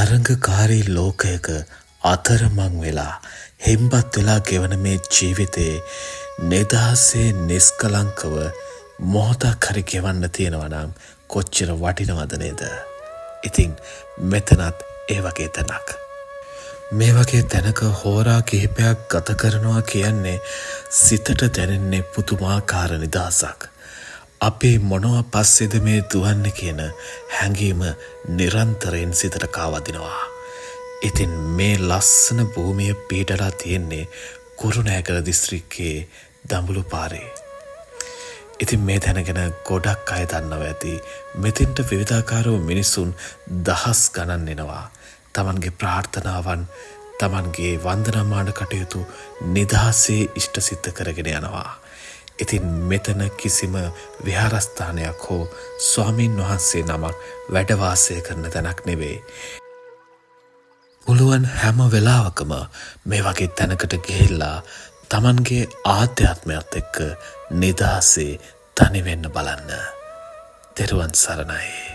තරඟකාරී ලෝකයක අතරමං වෙලා හෙම්බත් වෙලා ගෙවන මේ ජීවිතේ නිදහසේ නිස්කලංකව මොහොතක් හරි ගෙවන්න තියෙනවා නම් කොච්චර වටිනවද නේද? ඉතින් මෙතනත් ඒ වගේ තැනක්. මේ වගේ තැනක හෝරා කිහිපයක් ගත කරනවා කියන්නේ සිතට දැනෙන්නේ පුදුමාකාර නිදහසක්. අපි මොනවා පස්සේද මේ දුවන්නේ කියන හැඟීම නිරන්තරයෙන් සිතට කාවදිනවා. ඉතින් මේ ලස්සන භූමිය පිටලා තියෙන්නේ කුරුණෑගල දිස්ත්‍රික්කයේ දඹුලු පාරේ. ඉතින් මේ තැන ගැන ගොඩක් අය දන්නවා ඇති. මෙතෙන්ට විවිධාකාරව මිනිසුන් දහස් ගණන් එනවා. තමන්ගේ ප්‍රාර්ථනාවන්, තමන්ගේ වන්දනාමාන කටයුතු නිදහසේ ඉෂ්ට සිද්ධ කරගෙන යනවා. ඉතින් මෙතන කිසිම විහාරස්ථානයක් හෝ ස්වාමීන් වහන්සේ නමක් වැඩ වාසය කරන තැනක් නෙවෙයි. පුළුවන් හැම වෙලාවකම මේ වගේ තැනකට ගිහිල්ලා තමන්ගේ ආධ්‍යාත්මයත් එක්ක නිදහසේ තනි වෙන්න බලන්න. තෙරුවන් සරණයි.